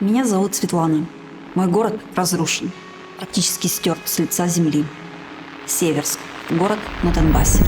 Меня зовут Светлана. Мой город разрушен, практически стерт с лица земли. Северск, город на Донбассе.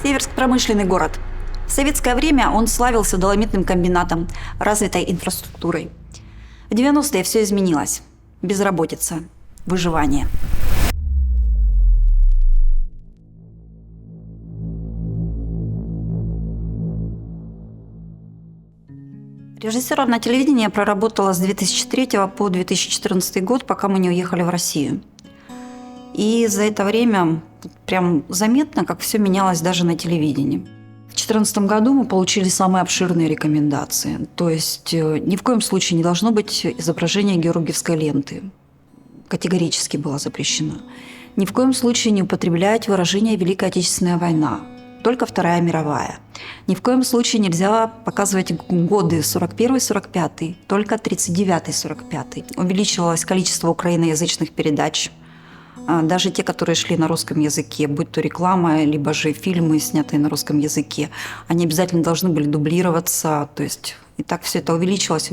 Северск – промышленный город. В советское время он славился доломитным комбинатом, развитой инфраструктурой. В 90-е все изменилось. Безработица, выживание. Режиссером на телевидении я проработала с 2003 по 2014 год, пока мы не уехали в Россию. И за это время прям заметно, как все менялось даже на телевидении. В 2014 году мы получили самые обширные рекомендации. То есть ни в коем случае не должно быть изображения георгиевской ленты. Категорически было запрещено. Ни в коем случае не употреблять выражение «Великая Отечественная война», только Вторая мировая. Ни в коем случае нельзя показывать годы 41-45, только 39-45. Увеличивалось количество украиноязычных передач, даже те, которые шли на русском языке, будь то реклама, либо же фильмы, снятые на русском языке, они обязательно должны были дублироваться. То есть и так все это увеличилось.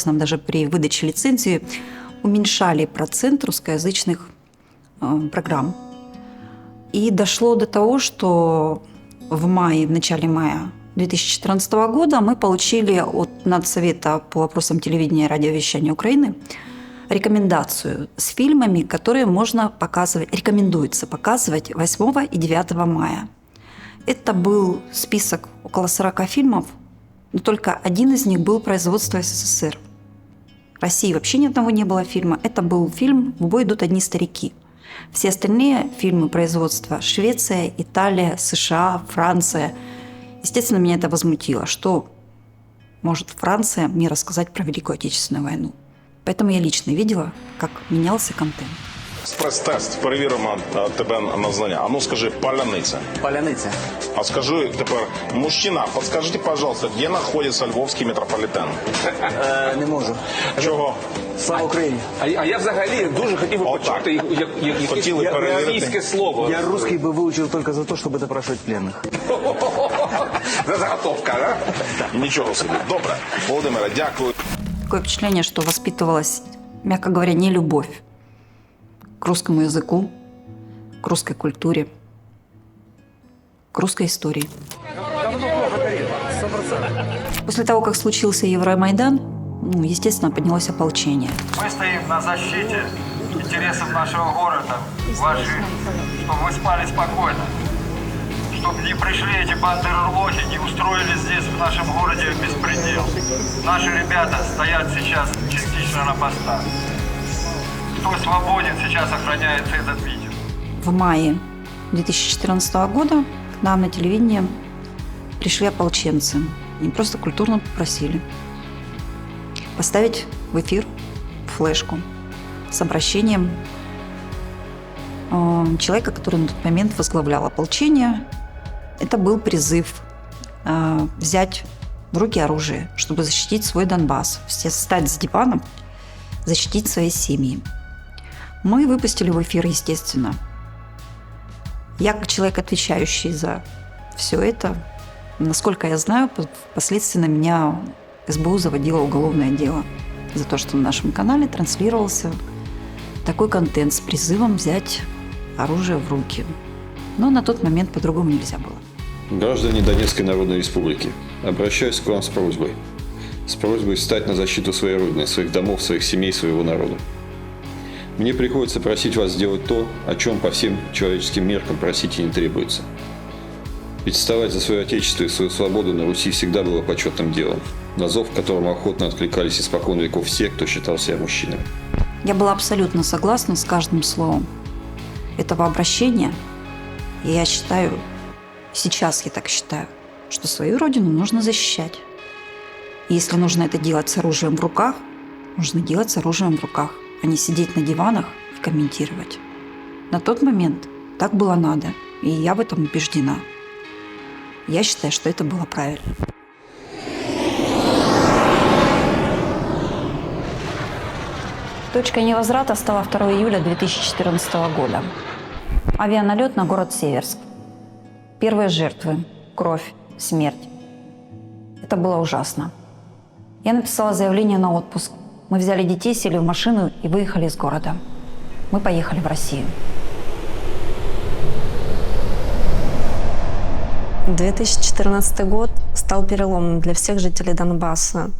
Нам даже при выдаче лицензии уменьшали процент русскоязычных программ. И дошло до того, что в начале мая 2014 года мы получили от Надсовета по вопросам телевидения и радиовещания Украины рекомендацию с фильмами, которые можно показывать, рекомендуется показывать 8 и 9 мая. Это был список около 40 фильмов, но только один из них был производства СССР. В России вообще ни одного не было фильма. Это был фильм «В бой идут одни старики». Все остальные фильмы производства – Швеция, Италия, США, Франция. Естественно, меня это возмутило. Что может Франция мне рассказать про Великую Отечественную войну? Поэтому я лично видела, как менялся контент. Спецтест. Перевіримо тебе на знання. А ну скажи, паляниця. Паляниця. А скажи тепер, мужчина, подскажите, пожалуйста, где находится Львовский метрополитен? Не можу. Чого? Слава Україні. А я взагалі дуже хотів би почути Хотіли якесь перевірити. російське слово. Я русский бы выучил только за то, чтобы допрашивать пленных. Це заготовка, да? Нічого собі. Добре. Володимире, дякую. Такое впечатление, что воспитывалась, мягко говоря, не любовь к русскому языку, к русской культуре, к русской истории. После того, как случился Евромайдан, естественно, поднялось ополчение. Мы стоим на защите интересов нашего города, ваших, чтобы вы спали спокойно, чтобы не пришли эти бандеролохи, не устроили здесь, в нашем городе, беспредел. Наши ребята стоят сейчас частично на постах. Кто свободен, сейчас охраняется этот видео. В мае 2014 года к нам на телевидение пришли ополченцы. Они просто культурно попросили поставить в эфир флешку с обращением человека, который на тот момент возглавлял ополчение. Это был призыв взять в руки оружие, чтобы защитить свой Донбасс, встать с диваном, защитить свои семьи. Мы выпустили в эфир, естественно. Я, как человек, отвечающий за все это, насколько я знаю, впоследствии на меня СБУ заводила уголовное дело за то, что на нашем канале транслировался такой контент с призывом взять оружие в руки. Но на тот момент по-другому нельзя было. Граждане Донецкой Народной Республики, обращаюсь к вам с просьбой. С просьбой встать на защиту своей Родины, своих домов, своих семей, своего народа. Мне приходится просить вас сделать то, о чем по всем человеческим меркам просить и не требуется. Ведь вставать за свое отечество и свою свободу на Руси всегда было почетным делом, на зов к которому охотно откликались испокон веков все, кто считал себя мужчинами. Я была абсолютно согласна с каждым словом этого обращения. И я считаю, сейчас я так считаю, что свою родину нужно защищать. И если нужно это делать с оружием в руках, нужно делать с оружием в руках, а не сидеть на диванах и комментировать. На тот момент так было надо, и я в этом убеждена. Я считаю, что это было правильно. Точкой невозврата стало 2 июля 2014 года. Авианалет на город Северск. Первые жертвы, кровь, смерть. Это было ужасно. Я написала заявление на отпуск. Мы взяли детей, сели в машину и выехали из города. Мы поехали в Россию. 2014 год стал переломным для всех жителей Донбасса.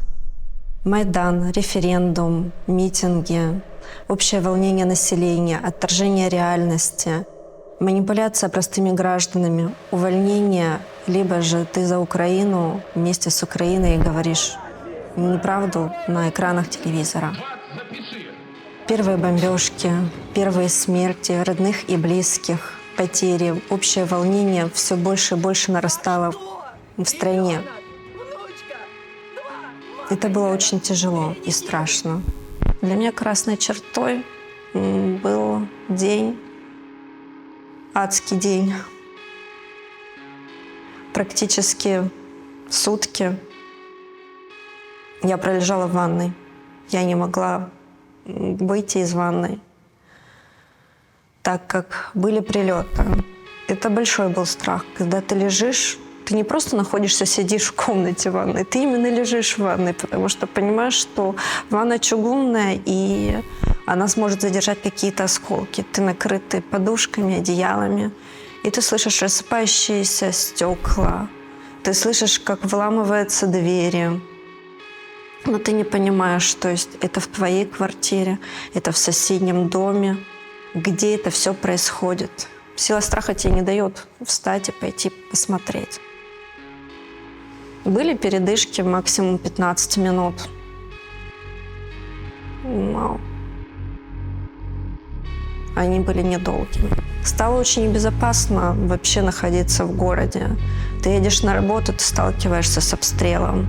Майдан, референдум, митинги, общее волнение населения, отторжение реальности, манипуляция простыми гражданами, увольнение, либо же ты за Украину вместе с Украиной говоришь неправду на экранах телевизора. Первые бомбежки, первые смерти родных и близких, потери, общее волнение все больше и больше нарастало в стране. Это было очень тяжело и страшно. Для меня красной чертой был день, адский день. Практически сутки я пролежала в ванной. Я не могла выйти из ванной, так как были прилеты. Это большой был страх. Когда ты лежишь, ты не просто находишься, сидишь в комнате ванной, ты именно лежишь в ванной, потому что понимаешь, что ванна чугунная, и она сможет задержать какие-то осколки. Ты накрытый подушками, одеялами, и ты слышишь рассыпающиеся стекла, ты слышишь, как вламываются двери, но ты не понимаешь, что это в твоей квартире, это в соседнем доме, где это все происходит. Сила страха тебе не дает встать и пойти посмотреть. Были передышки максимум 15 минут. Но они были недолгими. Стало очень небезопасно вообще находиться в городе. Ты едешь на работу, ты сталкиваешься с обстрелом.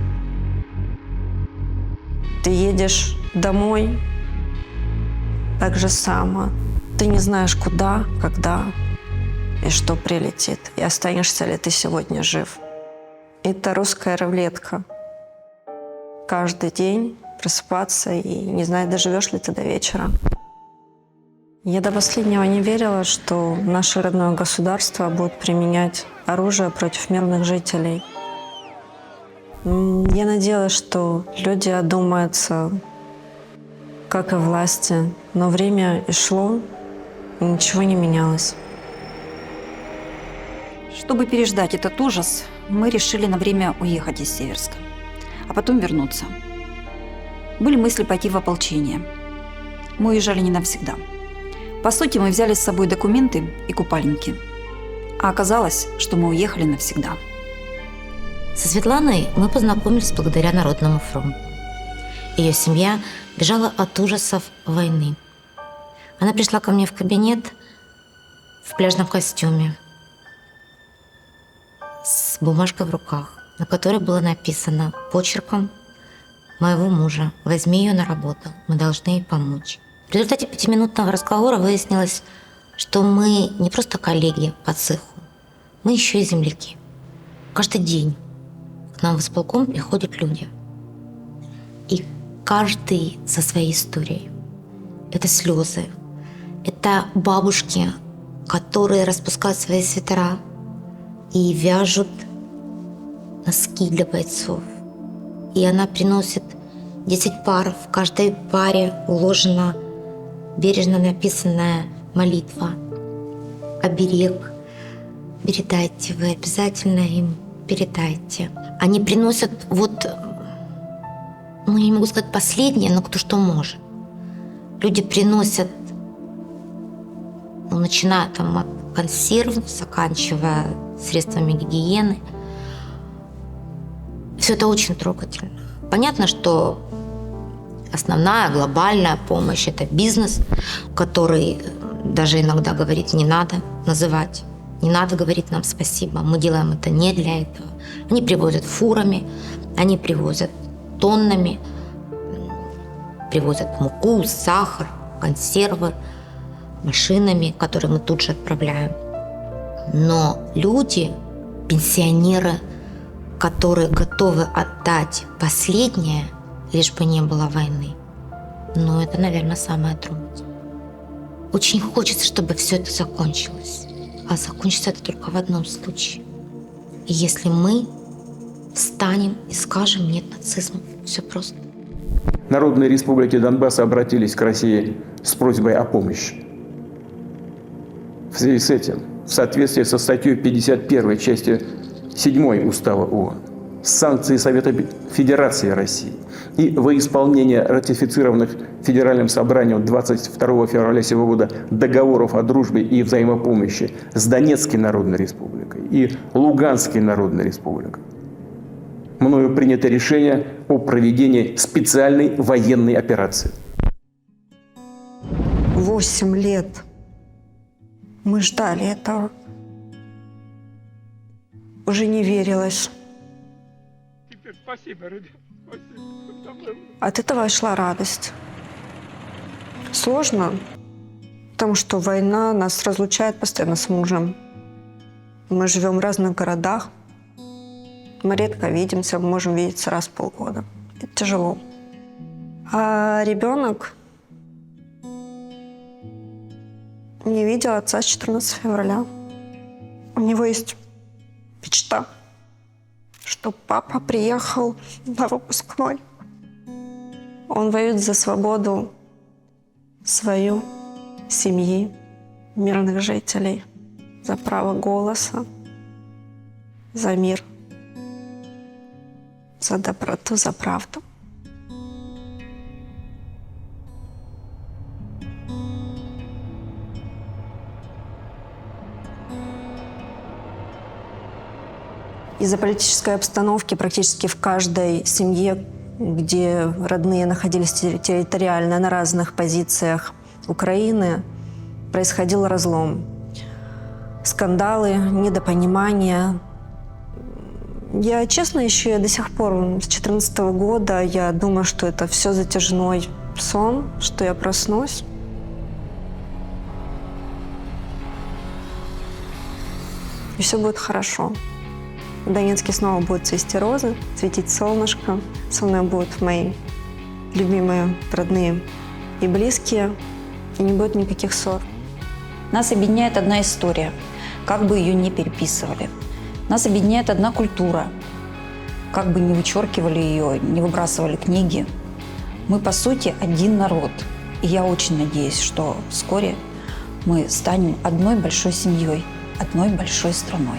Ты едешь домой, так же само. Ты не знаешь, куда, когда и что прилетит, и останешься ли ты сегодня жив. Это русская рулетка. Каждый день просыпаться и не знать, доживешь ли ты до вечера. Я до последнего не верила, что наше родное государство будет применять оружие против мирных жителей. Я надеялась, что люди одумаются, как и власти, но время и шло, и ничего не менялось. Чтобы переждать этот ужас, мы решили на время уехать из Северска, а потом вернуться. Были мысли пойти в ополчение. Мы уезжали не навсегда. По сути, мы взяли с собой документы и купальники. А оказалось, что мы уехали навсегда. Со Светланой мы познакомились благодаря Народному фронту. Ее семья бежала от ужасов войны. Она пришла ко мне в кабинет в пляжном костюме с бумажкой в руках, на которой было написано почерком моего мужа: «Возьми ее на работу, мы должны ей помочь». В результате 5-минутного разговора выяснилось, что мы не просто коллеги по цеху, мы еще и земляки. Каждый день к нам в исполком приходят люди. И каждый со своей историей. Это слезы, это бабушки, которые распускают свои свитера и вяжут носки для бойцов. И она приносит 10 пар. В каждой паре уложена бережно написанная молитва: оберег. Передайте, вы обязательно им передайте. Они приносят я не могу сказать последнее, но кто что может. Люди приносят, начиная от консервов, заканчивая средствами гигиены. Все это очень трогательно. Понятно, что основная глобальная помощь – это бизнес, который даже иногда говорит: не надо называть, не надо говорить нам спасибо, мы делаем это не для этого. Они привозят фурами, они привозят тоннами, привозят муку, сахар, консервы, машинами, которые мы тут же отправляем. Но люди пенсионеры, которые готовы отдать последнее, лишь бы не было войны. Но это, наверное, самое трудное. Очень хочется, чтобы все это закончилось. А закончится это только в одном случае. И если мы встанем и скажем «нет нацизму». Все просто. Народные республики Донбасса обратились к России с просьбой о помощи. В связи с этим, в соответствии со статьей 51 части 7 Устава ООН, санкции Совета Федерации России и во исполнение ратифицированных Федеральным собранием 22 февраля сего года договоров о дружбе и взаимопомощи с Донецкой Народной Республикой и Луганской Народной Республикой, мною принято решение о проведении специальной военной операции. 8 лет мы ждали этого. Уже не верилось. От этого шла радость. Сложно, потому что война нас разлучает постоянно с мужем. Мы живем в разных городах. Мы редко видимся, мы можем видеться раз в полгода. Это тяжело. А ребенок не видел отца с 14 февраля. У него есть мечта, что папа приехал на выпускной. Он воюет за свободу свою, семьи, мирных жителей, за право голоса, за мир, за доброту, за правду. Из-за политической обстановки практически в каждой семье, где родные находились территориально на разных позициях Украины, происходил разлом. Скандалы, недопонимания. Я, честно, еще до сих пор, с 2014 года, я думаю, что это все затяжной сон, что я проснусь. И все будет хорошо. В Донецке снова будут цвести розы, светить солнышко. Со мной будут мои любимые, родные и близкие. И не будет никаких ссор. Нас объединяет одна история, как бы ее ни переписывали. Нас объединяет одна культура. Как бы ни вычеркивали ее, не выбрасывали книги. Мы, по сути, один народ. И я очень надеюсь, что вскоре мы станем одной большой семьей, одной большой страной.